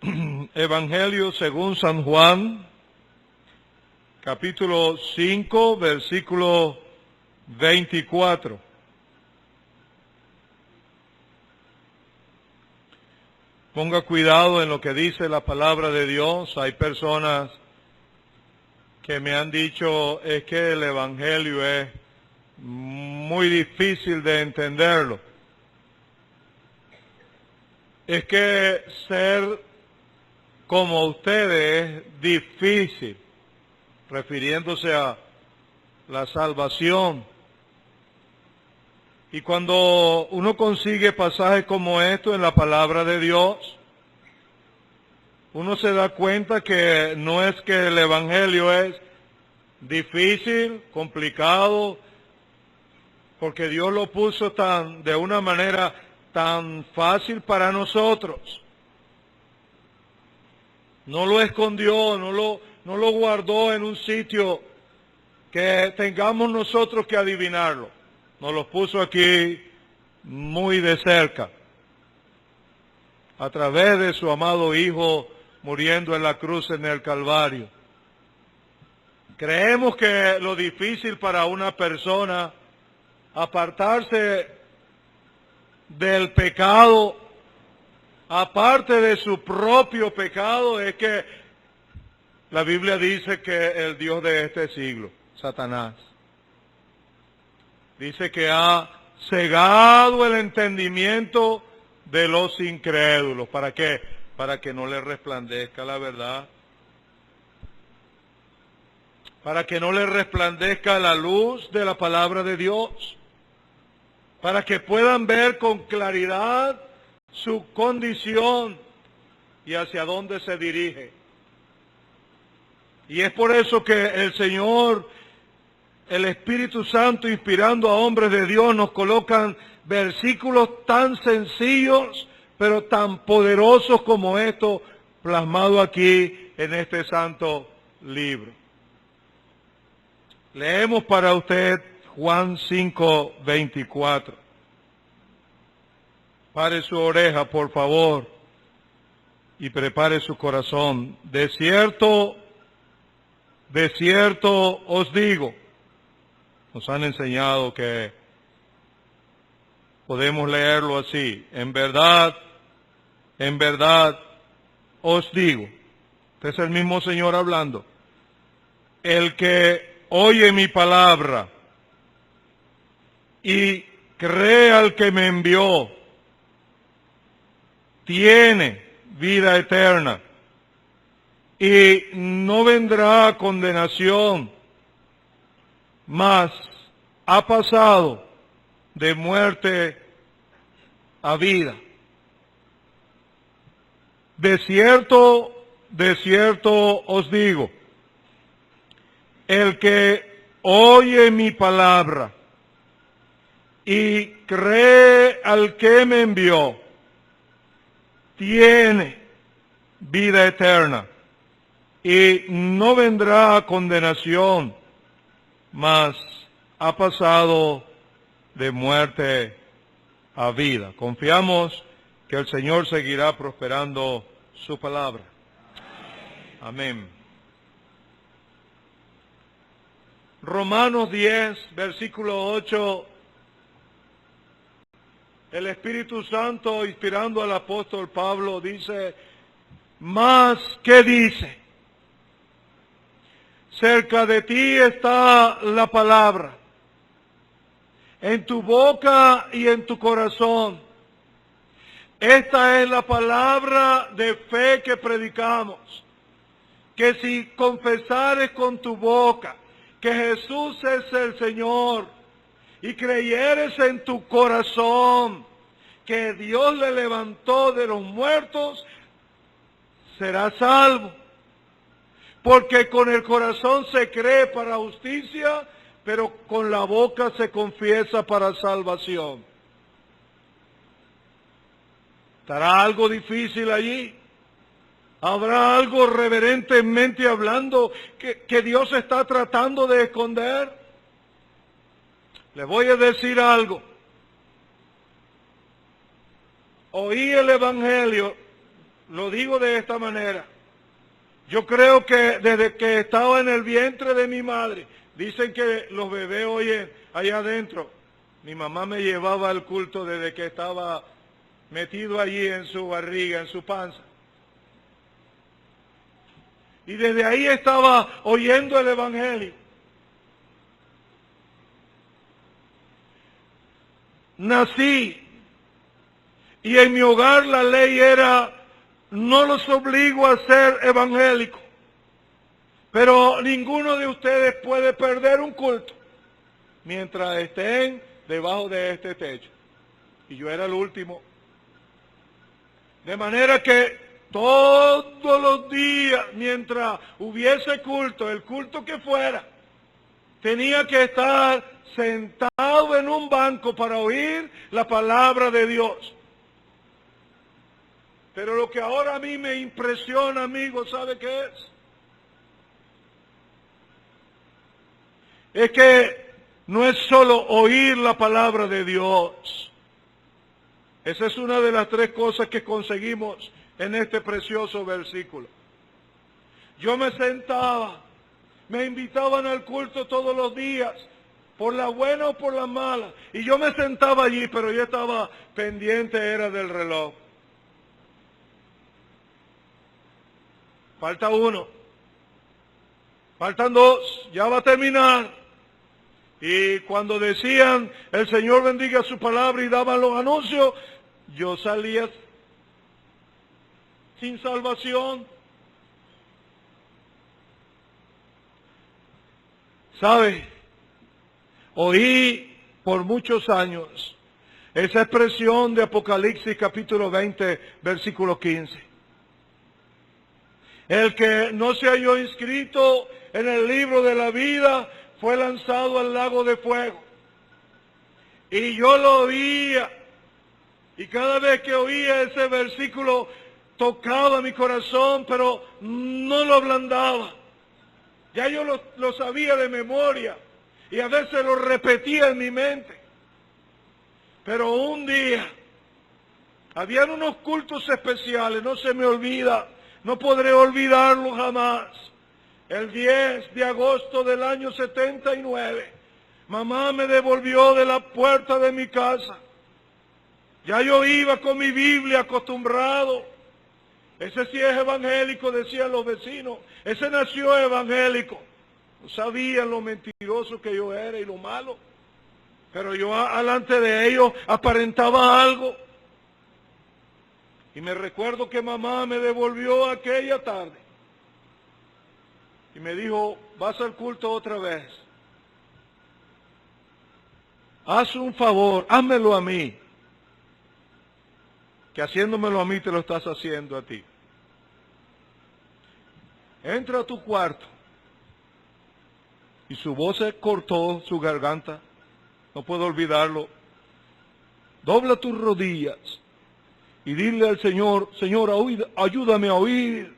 Evangelio según San Juan, capítulo 5, versículo 24. Ponga cuidado en lo que dice la palabra de Dios. Hay personas que me han dicho es que el Evangelio es muy difícil de entenderlo. Es que ser como ustedes es difícil, refiriéndose a la salvación. Y cuando uno consigue pasajes como esto en la palabra de Dios, uno se da cuenta que no es que el Evangelio es difícil, complicado, porque Dios lo puso de una manera tan fácil para nosotros. No lo escondió, no lo guardó en un sitio que tengamos nosotros que adivinarlo. Nos lo puso aquí muy de cerca, a través de su amado Hijo muriendo en la cruz en el Calvario. Creemos que lo difícil para una persona apartarse del pecado, aparte de su propio pecado, es que la Biblia dice que el Dios de este siglo, Satanás, dice que ha cegado el entendimiento de los incrédulos. ¿Para qué? Para que no les resplandezca la verdad. Para que no les resplandezca la luz de la palabra de Dios. Para que puedan ver con claridad su condición y hacia dónde se dirige. Y es por eso que el Señor, el Espíritu Santo, inspirando a hombres de Dios, nos colocan versículos tan sencillos, pero tan poderosos como estos, plasmados aquí en este santo libro. Leemos para usted Juan 5, 24. Pare su oreja, por favor, y prepare su corazón. De cierto os digo. Nos han enseñado que podemos leerlo así. En verdad os digo. Este es el mismo Señor hablando. El que oye mi palabra y cree al que me envió, tiene vida eterna y no vendrá a condenación, mas ha pasado de muerte a vida. De cierto os digo, el que oye mi palabra y cree al que me envió, tiene vida eterna y no vendrá a condenación, mas ha pasado de muerte a vida. Confiamos que el Señor seguirá prosperando su palabra. Amén. Romanos 10, versículo 8. El Espíritu Santo, inspirando al apóstol Pablo, dice, más que dice, cerca de ti está la palabra, en tu boca y en tu corazón. Esta es la palabra de fe que predicamos, que si confesares con tu boca que Jesús es el Señor, y creyeres en tu corazón que Dios le levantó de los muertos, serás salvo. Porque con el corazón se cree para justicia, pero con la boca se confiesa para salvación. ¿Estará algo difícil allí? ¿Habrá algo reverentemente hablando que Dios está tratando de esconder? Les voy a decir algo. Oí el Evangelio lo digo de esta manera. Yo creo que desde que estaba en el vientre de mi madre, dicen que los bebés oyen allá adentro. Mi mamá me llevaba al culto desde que estaba metido allí en su barriga, en su panza. Y desde ahí estaba oyendo el Evangelio. Nací y en mi hogar la ley era, no los obligo a ser evangélicos, pero ninguno de ustedes puede perder un culto mientras estén debajo de este techo. Y yo era el último. De manera que todos los días, mientras hubiese culto, el culto que fuera, tenía que estar sentado en un banco para oír la palabra de Dios. Pero lo que ahora a mí me impresiona, amigos, ¿sabe qué es? Es que no es solo oír la palabra de Dios. Esa es una de las tres cosas que conseguimos en este precioso versículo. Yo me sentaba, me invitaban al culto todos los días, por la buena o por la mala, y yo me sentaba allí, pero yo estaba pendiente, era del reloj. Falta uno, faltan dos, ya va a terminar. Y cuando decían, el Señor bendiga su palabra y daban los anuncios, yo salía sin salvación. ¿Sabe? Oí por muchos años esa expresión de Apocalipsis capítulo 20, versículo 15. El que no se halló inscrito en el libro de la vida fue lanzado al lago de fuego. Y yo lo oía, y cada vez que oía ese versículo tocaba mi corazón, pero no lo ablandaba. Ya yo lo sabía de memoria, y a veces lo repetía en mi mente. Pero un día, habían unos cultos especiales, no se me olvida, no podré olvidarlo jamás. El 10 de agosto del año 79, mamá me devolvió de la puerta de mi casa. Ya yo iba con mi Biblia acostumbrado. Ese sí es evangélico, decían los vecinos. Ese nació evangélico. No sabían lo mentiroso que yo era y lo malo. Pero yo alante de ellos aparentaba algo. Y me recuerdo que mamá me devolvió aquella tarde. Y me dijo, vas al culto otra vez. Haz un favor, házmelo a mí. Que haciéndomelo a mí te lo estás haciendo a ti. Entra a tu cuarto. Y su voz se cortó, su garganta. No puedo olvidarlo. Dobla tus rodillas. Y dile al Señor, Señor, ayúdame a oír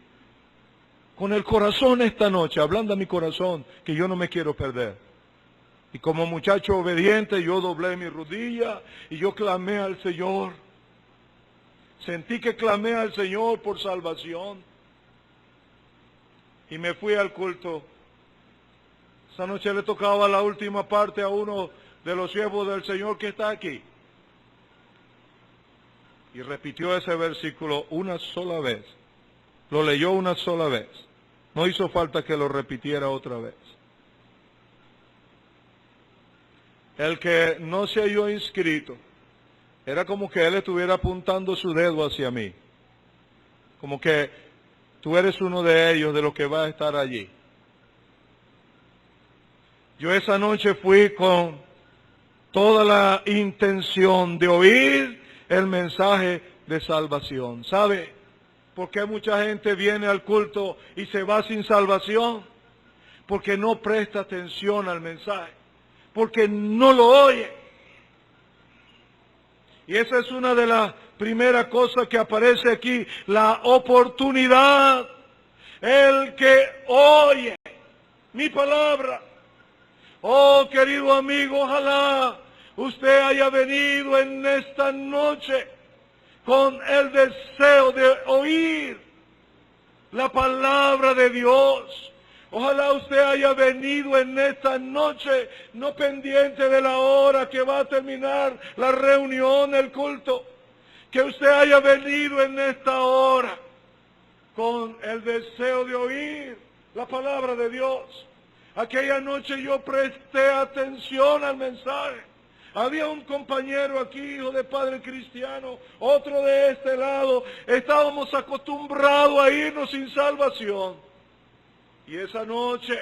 con el corazón esta noche. Ablanda mi corazón, que yo no me quiero perder. Y como muchacho obediente, yo doblé mi rodilla y yo clamé al Señor. Sentí que clamé al Señor por salvación. Y me fui al culto. Esa noche le tocaba la última parte a uno de los siervos del Señor que está aquí. Y repitió ese versículo una sola vez. Lo leyó una sola vez. No hizo falta que lo repitiera otra vez. El que no se halló inscrito, era como que él estuviera apuntando su dedo hacia mí. Como que tú eres uno de ellos, de los que va a estar allí. Yo esa noche fui con toda la intención de oír el mensaje de salvación. ¿Sabe por qué mucha gente viene al culto y se va sin salvación? Porque no presta atención al mensaje, porque no lo oye. Y esa es una de las primeras cosas que aparece aquí, la oportunidad. El que oye mi palabra. Oh, querido amigo, ojalá usted haya venido en esta noche con el deseo de oír la palabra de Dios. Ojalá usted haya venido en esta noche, no pendiente de la hora que va a terminar la reunión, el culto, que usted haya venido en esta hora con el deseo de oír la palabra de Dios. Aquella noche yo presté atención al mensaje. Había un compañero aquí, hijo de padre cristiano, otro de este lado. Estábamos acostumbrados a irnos sin salvación. Y esa noche,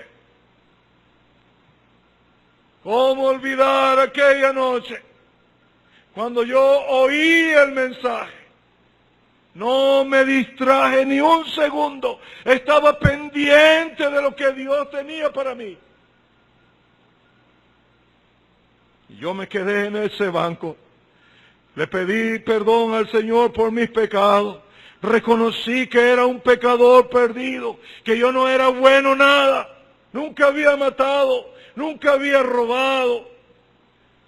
¿cómo olvidar aquella noche? Cuando yo oí el mensaje, no me distraje ni un segundo. Estaba pendiente de lo que Dios tenía para mí. Y yo me quedé en ese banco. Le pedí perdón al Señor por mis pecados. Reconocí que era un pecador perdido, que yo no era bueno nada. Nunca había matado, nunca había robado,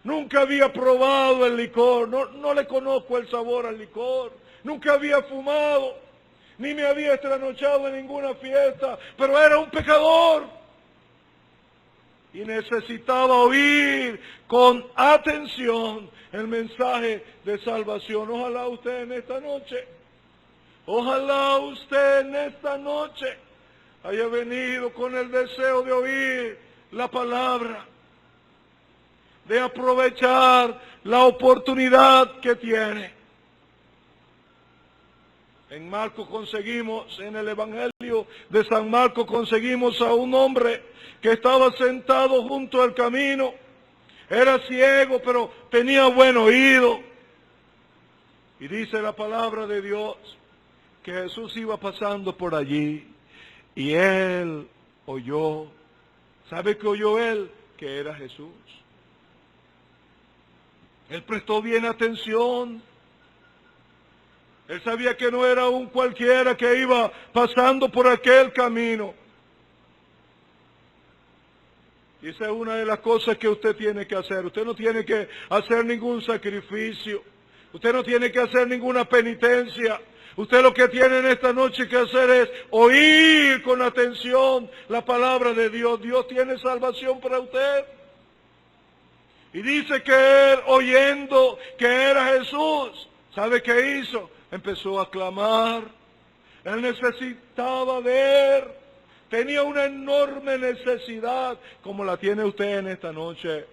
nunca había probado el licor. No le conozco el sabor al licor. Nunca había fumado, ni me había trasnochado en ninguna fiesta, pero era un pecador. Y necesitaba oír con atención el mensaje de salvación. Ojalá usted en esta noche, haya venido con el deseo de oír la palabra, de aprovechar la oportunidad que tiene. En Marcos en el Evangelio de San Marcos conseguimos a un hombre que estaba sentado junto al camino. Era ciego, pero tenía buen oído. Y dice la palabra de Dios que Jesús iba pasando por allí y él oyó. ¿Sabe qué oyó él? Que era Jesús. Él prestó bien atención. Él sabía que no era un cualquiera que iba pasando por aquel camino. Y esa es una de las cosas que usted tiene que hacer. Usted no tiene que hacer ningún sacrificio. Usted no tiene que hacer ninguna penitencia. Usted lo que tiene en esta noche que hacer es oír con atención la palabra de Dios. Dios tiene salvación para usted. Y dice que él, oyendo que era Jesús, ¿sabe qué hizo? Empezó a clamar. Él necesitaba ver. Tenía una enorme necesidad, como la tiene usted en esta noche.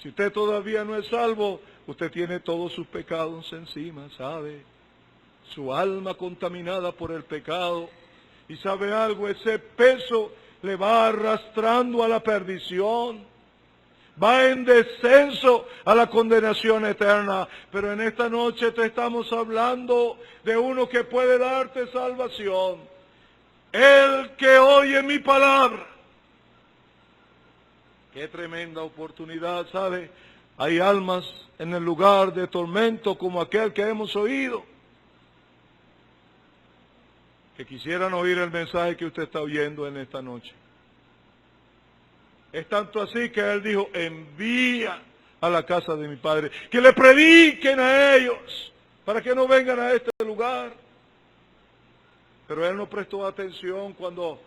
Si usted todavía no es salvo, usted tiene todos sus pecados encima, ¿sabe? Su alma contaminada por el pecado. Y ¿sabe algo? Ese peso le va arrastrando a la perdición. Va en descenso a la condenación eterna. Pero en esta noche te estamos hablando de uno que puede darte salvación. El que oye mi palabra. Qué tremenda oportunidad, ¿sabe? Hay almas en el lugar de tormento como aquel que hemos oído, que quisieran oír el mensaje que usted está oyendo en esta noche. Es tanto así que él dijo, envía a la casa de mi padre, que le prediquen a ellos, para que no vengan a este lugar. Pero él no prestó atención cuando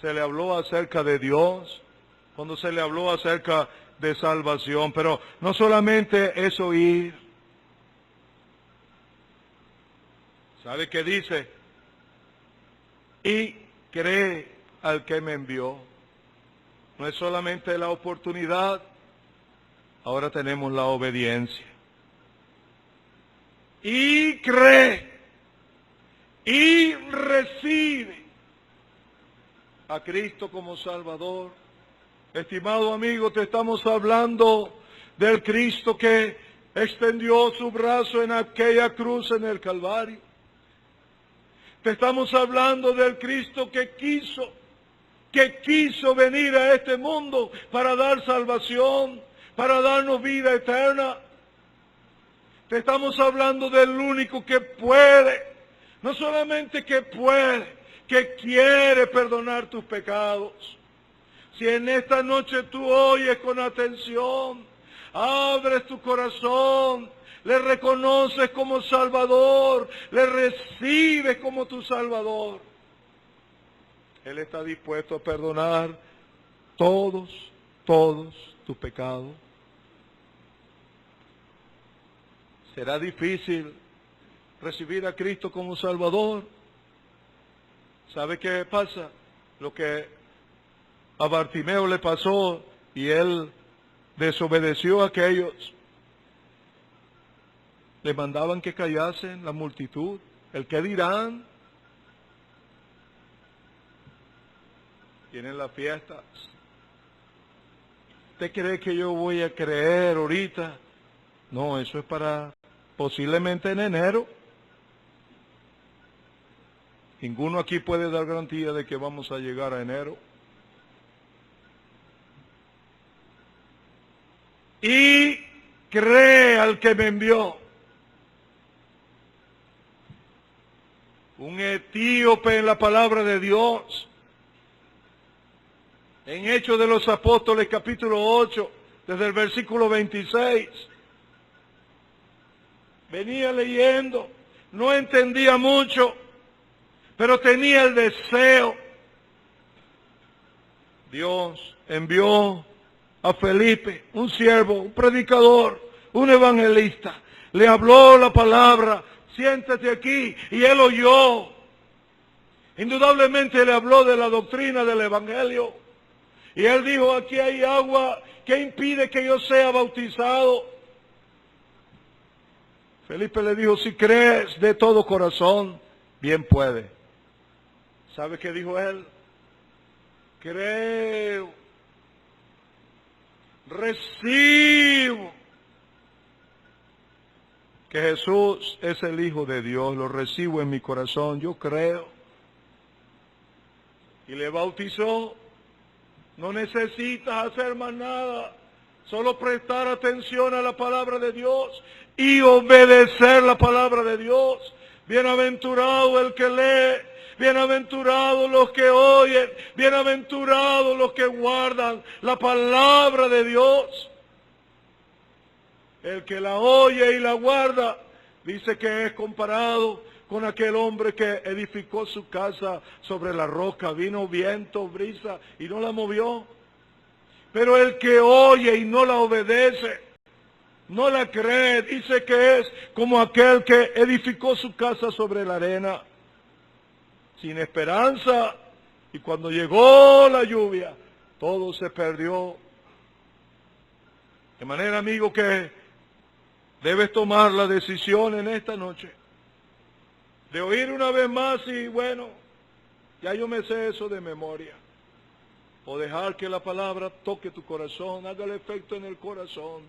se le habló acerca de Dios, cuando se le habló acerca de salvación. Pero no solamente es oír. ¿Sabe qué dice? Y cree al que me envió. No es solamente la oportunidad, ahora tenemos la obediencia. Y cree, y recibe a Cristo como Salvador. Estimado amigo, te estamos hablando del Cristo que extendió su brazo en aquella cruz en el Calvario. Te estamos hablando del Cristo que quiso venir a este mundo para dar salvación, para darnos vida eterna. Te estamos hablando del único que puede, no solamente que puede, que quiere perdonar tus pecados. Si en esta noche tú oyes con atención, abres tu corazón, le reconoces como Salvador, le recibes como tu Salvador, Él está dispuesto a perdonar todos tus pecados. ¿Será difícil recibir a Cristo como Salvador? ¿Sabe qué pasa? Lo que a Bartimeo le pasó y él desobedeció a aquellos. Le mandaban que callasen la multitud. ¿El qué dirán? Tienen las fiestas. ¿Usted cree que yo voy a creer ahorita? No, eso es para posiblemente en enero. Ninguno aquí puede dar garantía de que vamos a llegar a enero. Y cree al que me envió. Un etíope en la palabra de Dios. En Hechos de los Apóstoles, capítulo 8, desde el versículo 26. Venía leyendo, no entendía mucho, pero tenía el deseo. Dios envió a Felipe, un siervo, un predicador, un evangelista. Le habló la palabra, siéntate aquí, y él oyó. Indudablemente le habló de la doctrina del evangelio. Y él dijo, aquí hay agua, ¿qué impide que yo sea bautizado? Felipe le dijo, si crees de todo corazón, bien puede. ¿Sabe qué dijo él? Creo, recibo que Jesús es el Hijo de Dios, lo recibo en mi corazón, yo creo. Y le bautizó. No necesitas hacer más nada, solo prestar atención a la palabra de Dios y obedecer la palabra de Dios. Bienaventurado el que lee, bienaventurados los que oyen, bienaventurados los que guardan la palabra de Dios. El que la oye y la guarda, dice que es comparado con aquel hombre que edificó su casa sobre la roca. Vino viento, brisa y no la movió. Pero el que oye y no la obedece, no la cree, dice que es como aquel que edificó su casa sobre la arena, sin esperanza. Y cuando llegó la lluvia, todo se perdió. De manera, amigo, que debes tomar la decisión en esta noche de oír una vez más y bueno, ya yo me sé eso de memoria. O dejar que la palabra toque tu corazón, haga el efecto en el corazón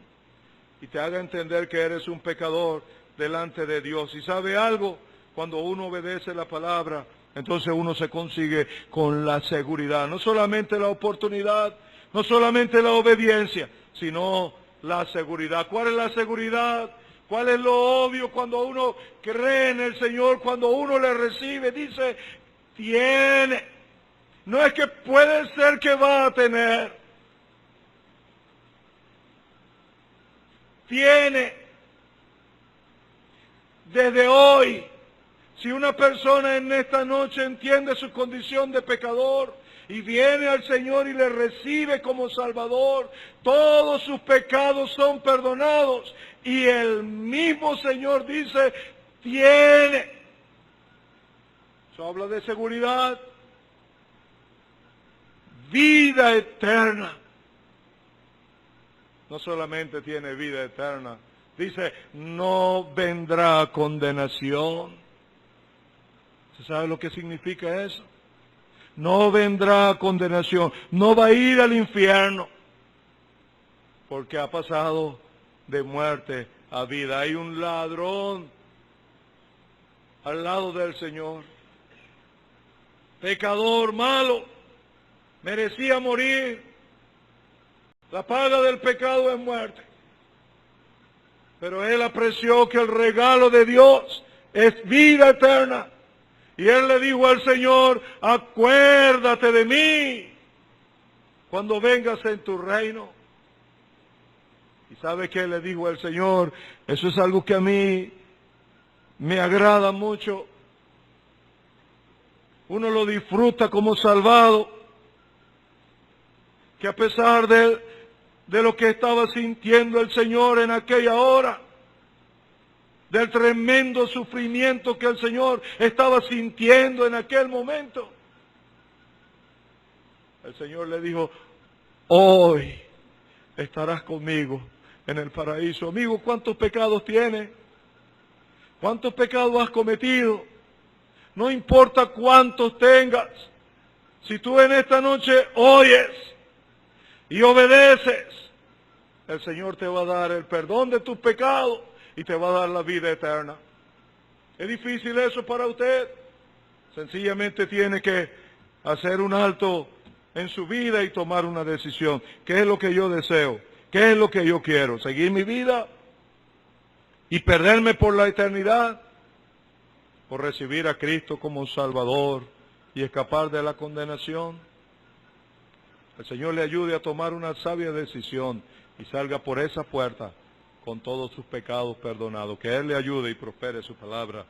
y te haga entender que eres un pecador delante de Dios. Y sabe algo, cuando uno obedece la palabra, entonces uno se consigue con la seguridad. No solamente la oportunidad, no solamente la obediencia, sino la seguridad. ¿Cuál es la seguridad? ¿Cuál es lo obvio cuando uno cree en el Señor, cuando uno le recibe? Dice, tiene. No es que puede ser que va a tener. Tiene. Desde hoy, si una persona en esta noche entiende su condición de pecador y viene al Señor y le recibe como Salvador, todos sus pecados son perdonados. Y el mismo Señor dice, tiene. Eso habla de seguridad. Vida eterna. No solamente tiene vida eterna, dice, no vendrá condenación. ¿Se sabe lo que significa eso? No vendrá condenación, no va a ir al infierno, porque ha pasado de muerte a vida. Hay un ladrón al lado del Señor, pecador malo, merecía morir. La paga del pecado es muerte. Pero él apreció que el regalo de Dios es vida eterna. Y él le dijo al Señor, acuérdate de mí cuando vengas en tu reino. ¿Y sabe qué le dijo el Señor? Eso es algo que a mí me agrada mucho. Uno lo disfruta como salvado, que a pesar de lo que estaba sintiendo el Señor en aquella hora, del tremendo sufrimiento que el Señor estaba sintiendo en aquel momento, el Señor le dijo, hoy estarás conmigo en el paraíso. Amigo, ¿cuántos pecados tienes? ¿Cuántos pecados has cometido? No importa cuántos tengas, si tú en esta noche oyes y obedeces, el Señor te va a dar el perdón de tus pecados y te va a dar la vida eterna. ¿Es difícil eso para usted? Sencillamente tiene que hacer un alto en su vida y tomar una decisión. ¿Qué es lo que yo deseo? ¿Qué es lo que yo quiero? ¿Seguir mi vida y perderme por la eternidad? ¿O recibir a Cristo como Salvador y escapar de la condenación? El Señor le ayude a tomar una sabia decisión y salga por esa puerta con todos sus pecados perdonados. Que Él le ayude y prospere su palabra.